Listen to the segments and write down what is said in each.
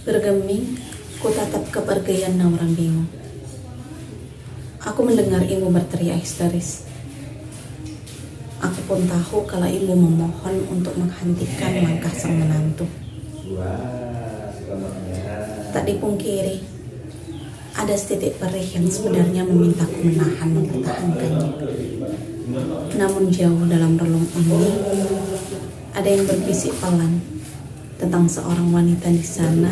Bergeming, ku tatap kepergian Naura bingung. Aku mendengar ibu berteriak histeris. Aku pun tahu kalau ibu memohon untuk menghentikan langkah sang menantu. Tak dipungkiri, ada setitik perih yang sebenarnya memintaku menahan mempertahankannya. Namun jauh dalam relung ini, ada yang berbisik pelan tentang seorang wanita di sana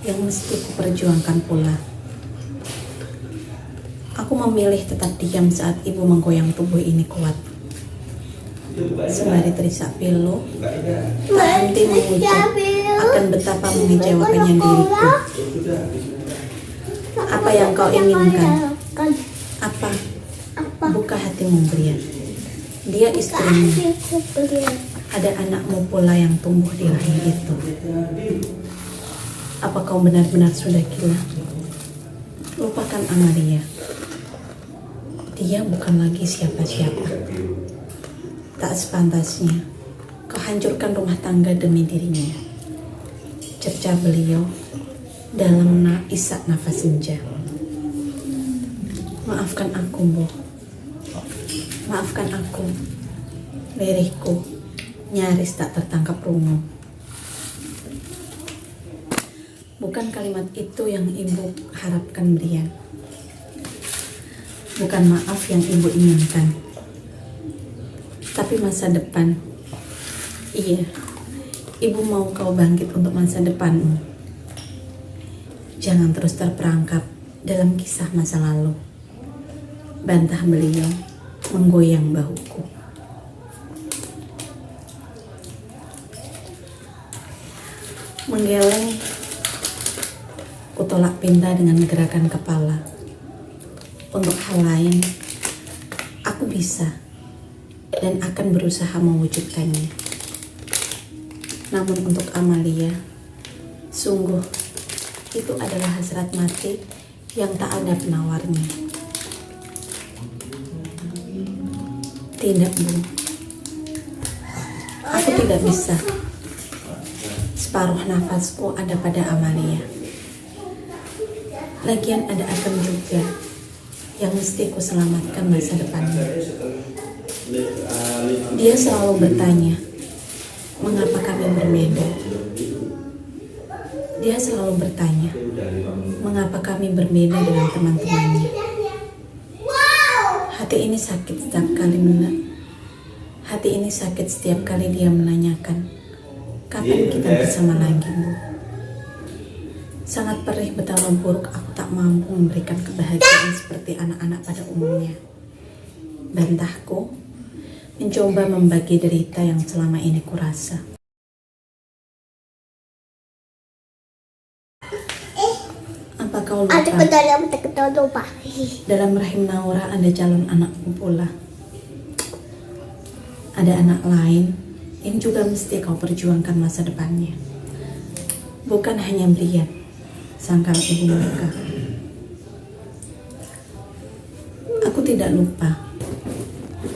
yang mesti kuperjuangkan pula. Aku memilih tetap diam saat ibu menggoyang tubuh ini kuat. Sembari terisak pilu, tak henti mengucap akan betapa mengecewakannya diriku. Apa yang kau inginkan? Apa? Buka hatimu, Brian. Dia istrimu. Ada anakmu pula yang tumbuh di rahim itu. Apa kau benar-benar sudah gila? Lupakan Amalia. Dia bukan lagi siapa-siapa. Tak sepantasnya kau hancurkan rumah tangga demi dirinya. Cerca beliau dalam isak nafas senja. Maafkan aku, Bu. Maafkan aku. Lirihku nyaris tak tertangkap rungu. Bukan kalimat itu yang ibu harapkan, Brian. Bukan maaf yang ibu inginkan, tapi masa depan. Iya, ibu mau kau bangkit untuk masa depanmu. Jangan terus terperangkap dalam kisah masa lalu. Bantah beliau menggoyang bahuku. Menggeleng, kutolak pinta dengan gerakan kepala. Untuk hal lain, aku bisa dan akan berusaha mewujudkannya. Namun untuk Amalia, sungguh itu adalah hasrat mati yang tak ada penawarnya. Tidak, Bu. Aku tidak bisa. Separuh nafasku ada pada Amalia. Lagian ada Akan juga yang mesti ku selamatkan masa depannya. Dia selalu bertanya, mengapa kami berbeda? Dia selalu bertanya, mengapa kami berbeda dengan teman-temannya? Hati ini sakit setiap kali dia menanyakan, kapan kita bersama lagi, Bu? Sangat perih betapa buruk aku tak mampu memberikan kebahagiaan seperti anak-anak pada umumnya. Bantahku mencoba membagi derita yang selama ini kurasa. Apa kau lupa? Dalam rahim Naura ada calon anakku pula. Ada anak lain yang juga mesti kau perjuangkan masa depannya. Bukan hanya Brian, sangkal ibu mereka. Aku tidak lupa.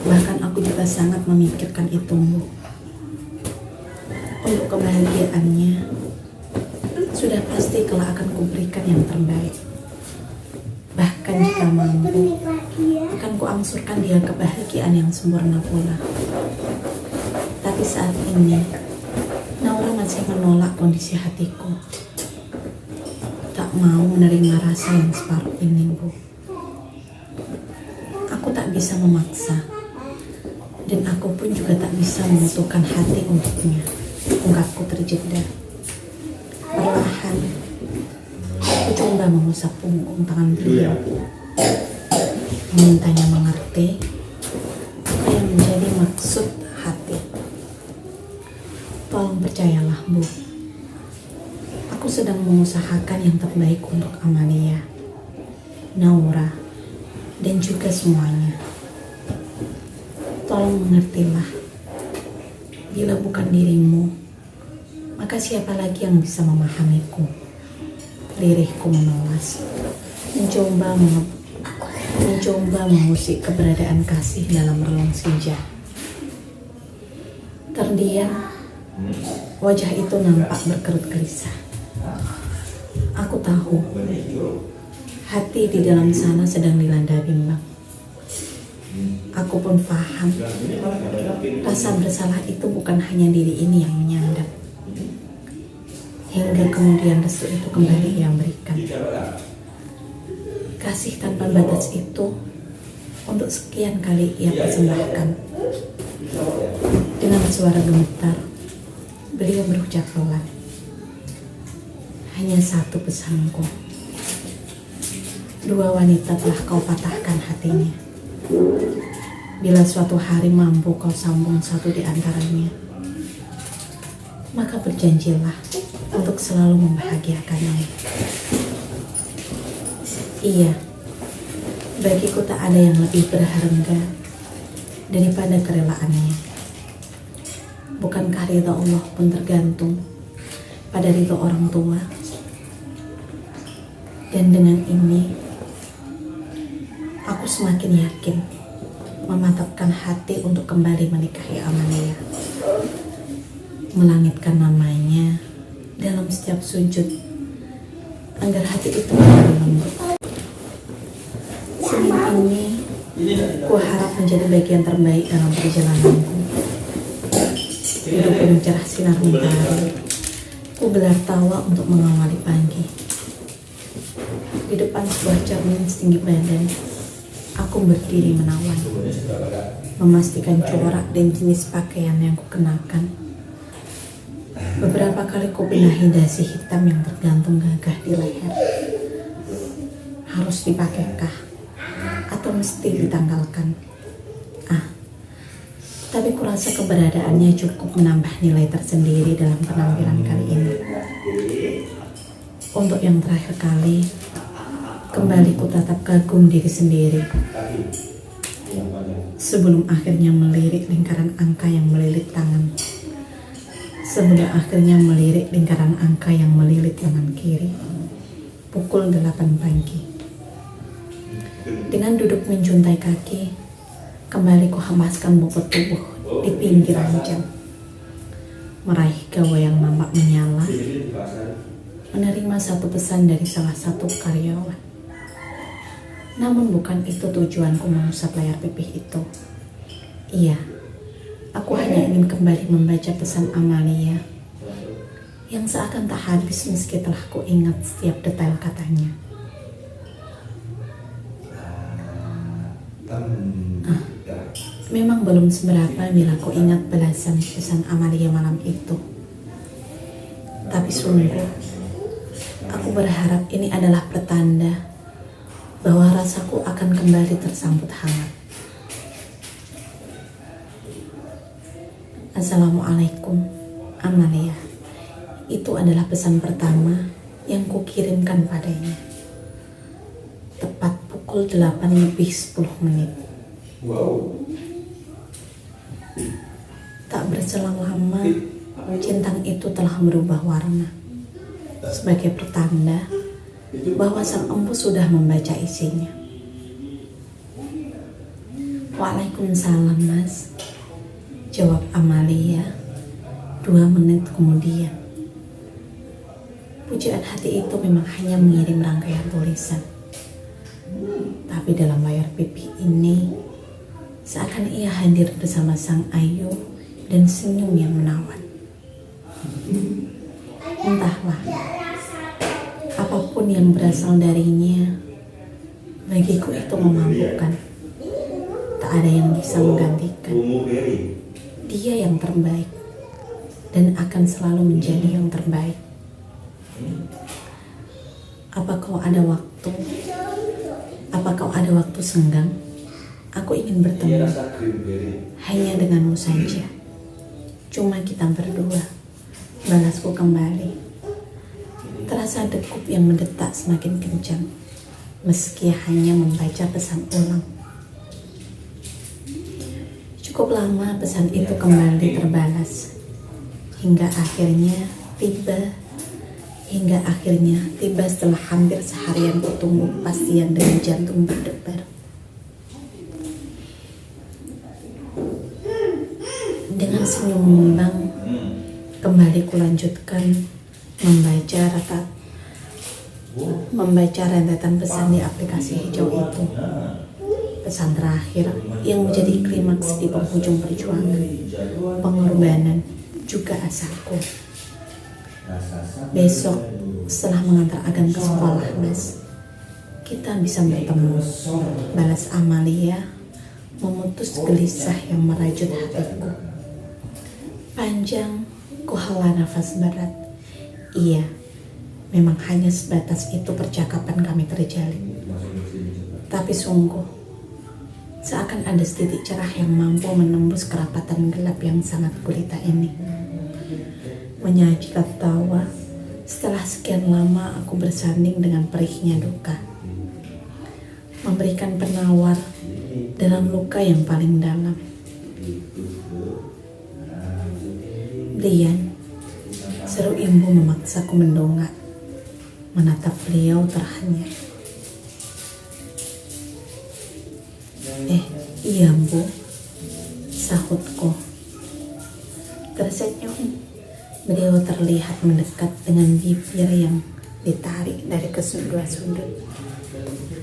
Bahkan aku juga sangat memikirkan itu, Bu. Untuk kebahagiaannya, sudah pasti kelak akan kuberikan yang terbaik. Bahkan jika mampu, akan kuangsurkan dia kebahagiaan yang sempurna pula. Tapi saat ini, Naura masih menolak kondisi hatiku. Tak mau menerima rasa yang separuh ini, Bu. Aku tak bisa memaksa. Dan aku pun juga tak bisa membutuhkan hati untuknya. Ungkapku terjeda. Perlahan, aku coba mengusap punggung tangan beliau. Memintanya mengerti apa yang menjadi maksud hati. Tolong percayalah, Bu. Aku sedang mengusahakan yang terbaik untuk Amalia, Naura, dan juga semuanya. Tolong mengertilah. Bila bukan dirimu, maka siapa lagi yang bisa memahamiku? Lirihku memelas, mencoba mengusik keberadaan kasih dalam relung senja. Terdiam, wajah itu nampak berkerut gelisah. Aku tahu hati di dalam sana sedang dilanda bimbang. Aku pun paham rasa bersalah itu bukan hanya diri ini yang menyandang. Hingga kemudian restu itu kembali yang berikan. Kasih tanpa batas itu untuk sekian kali ia persembahkan. Dengan suara gemetar, beliau berucap pelan. Hanya satu pesanku. 2 wanita telah kau patahkan hatinya. Bila suatu hari mampu kau sambung satu di antaranya, maka berjanjilah untuk selalu membahagiakannya. Iya, bagiku tak ada yang lebih berharga daripada kerelaannya. Bukankah ridha Allah pun tergantung pada ridha orang tua? Dan dengan ini, aku semakin yakin memantapkan hati untuk kembali menikahi Amalia, melangitkan namanya dalam setiap sujud agar hati itu kembali lembut. Senin ini ku harap menjadi bagian terbaik dalam perjalananku. Hidupku mencerah sinar mentari, ku gelar tawa untuk mengawali pagi. Di depan sebuah cermin setinggi badan, aku berdiri menawan, memastikan corak dan jenis pakaian yang kukenakan. Beberapa kali ku benahi dasi hitam yang tergantung gagah di leher. Harus dipakai-kah? Atau mesti ditanggalkan? Tapi kurasa keberadaannya cukup menambah nilai tersendiri dalam penampilan kali ini. Untuk yang terakhir kali, kembali ku tatap kagum diri sendiri. Sebelum akhirnya melirik lingkaran angka yang melilit tangan. Sebelum akhirnya melirik lingkaran angka yang melilit tangan kiri. Pukul 8 pagi. Dengan duduk menjuntai kaki, kembali ku hamaskan bobot tubuh di pinggiran jam. Meraih gawa yang nampak menyala, menerima satu pesan dari salah satu karyawan. Namun bukan itu tujuanku mengusap layar pipih itu. Iya, aku hanya ingin kembali membaca pesan Amalia yang seakan tak habis meski telah ku ingat setiap detail katanya. Memang belum seberapa bila ku ingat belasan pesan Amalia malam itu. Tapi sungguh, aku berharap ini adalah pertanda bahwa rasaku akan kembali tersambut hangat. Assalamualaikum, Amalia. Itu adalah pesan pertama yang kukirimkan padanya. Tepat pukul 8:10. Wow. Tak berselang lama, centang itu telah berubah warna. Sebagai pertanda bahwa sang empu sudah membaca isinya. Waalaikumsalam, Mas. Jawab Amalia 2 menit kemudian. Pujaan hati itu memang hanya mengirim rangkaian tulisan. Tapi dalam layar pipih ini, seakan ia hadir bersama sang ayu dan senyum yang menawan. Entahlah, apapun yang berasal darinya, bagiku itu memabukkan. Tak ada yang bisa menggantikan. Dia yang terbaik dan akan selalu menjadi yang terbaik. Apa kau ada waktu? Apa kau ada waktu senggang? Aku ingin bertemu hanya denganmu saja. Cuma kita berdua. Balasku kembali. Terasa degup yang mendetak semakin kencang, meski hanya membaca pesan ulang. Cukup lama pesan itu kembali terbalas, hingga akhirnya tiba setelah hampir seharian kutunggu kepastian dengan jantung berdebar. Dengan senyum mengembang, kembali kulanjutkan membaca membaca rentetan pesan di aplikasi hijau itu. Pesan terakhir yang menjadi klimaks di penghujung perjuangan, pengorbanan, juga asaku. Besok setelah mengantar Agam ke sekolah, Mas, kita bisa bertemu. Balas Amalia, memutus gelisah yang merajut hatiku. Panjang, ku hela nafas berat. Iya, memang hanya sebatas itu percakapan kami terjalin. Tapi sungguh, seakan ada setitik cerah yang mampu menembus kerapatan gelap yang sangat gulita ini. Menyajikan tawa, setelah sekian lama aku bersanding dengan perihnya duka. Memberikan penawar dalam luka yang paling dalam. Brian, seru ibu memaksaku mendongak, menatap beliau terhanyut. Iya bu, sahutku. Tersenyum, beliau terlihat mendekat dengan bibir yang ditarik dari kedua sudut.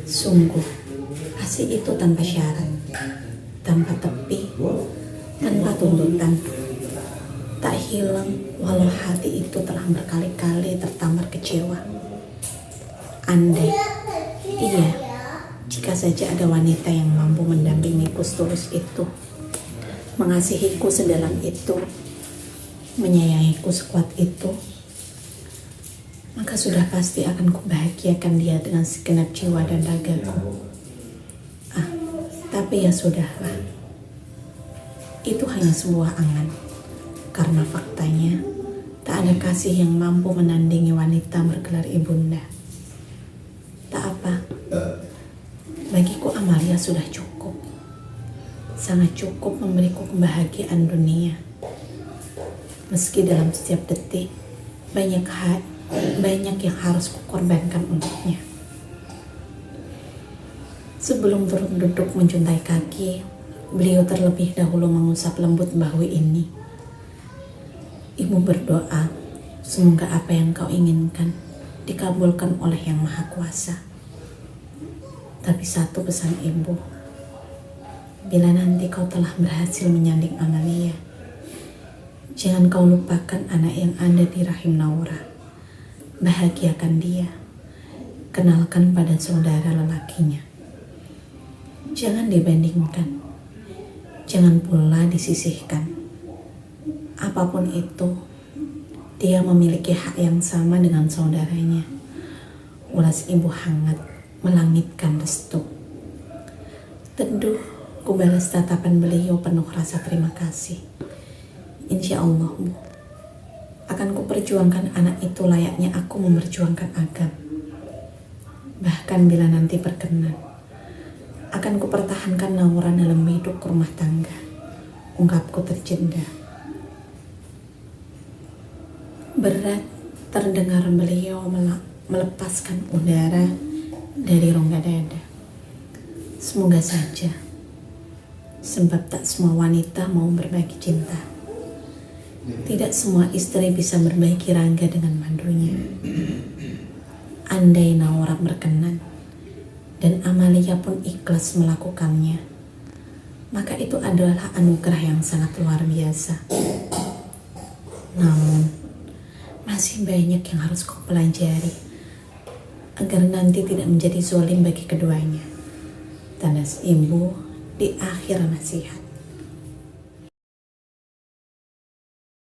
Sungguh, kasih itu tanpa syarat, tanpa tepi, tanpa tuntutan. Tak hilang walau hati itu telah berkali-kali tertampar kecewa. Andai, iya, jika saja ada wanita yang mampu mendampingiku setulus itu, mengasihiku sedalam itu, menyayangiku sekuat itu, maka sudah pasti akan kubahagiakan dia dengan segenap jiwa dan ragaku. Tapi ya sudahlah, itu hanya sebuah angan, karena faktanya tak ada kasih yang mampu menandingi wanita bergelar ibunda. Tak apa, bagiku Amalia sudah cukup, sangat cukup memberiku kebahagiaan dunia. Meski dalam setiap detik banyak yang harus kukorbankan untuknya. Sebelum turun duduk menjuntai kaki, beliau terlebih dahulu mengusap lembut bahu ini. Ibu berdoa, semoga apa yang kau inginkan dikabulkan oleh Yang Maha Kuasa. Tapi satu pesan ibu, bila nanti kau telah berhasil menyanding Amalia, jangan kau lupakan anak yang ada di rahim Naura. Bahagiakan dia, kenalkan pada saudara lelakinya. Jangan dibandingkan, jangan pula disisihkan. Apapun itu, dia memiliki hak yang sama dengan saudaranya. Ulas ibu hangat melangitkan restu. Teduh, ku balas tatapan beliau penuh rasa terima kasih. Insya Allah, Bu, akan ku perjuangkan anak itu layaknya aku memperjuangkan Agam. Bahkan bila nanti berkenan, akan ku pertahankan Naura dalam hidup rumah tangga. Ungkapku terjeda. Berat terdengar beliau melepaskan udara dari rongga dada. Semoga saja, sebab tak semua wanita mau berbagi cinta. Tidak semua istri bisa berbagi rangga dengan mandunya. Andai Naura berkenan dan Amalia pun ikhlas melakukannya, maka itu adalah anugerah yang sangat luar biasa. Namun, masih banyak yang harus kau pelajari agar nanti tidak menjadi zalim bagi keduanya. Tandas ibu di akhir nasihat.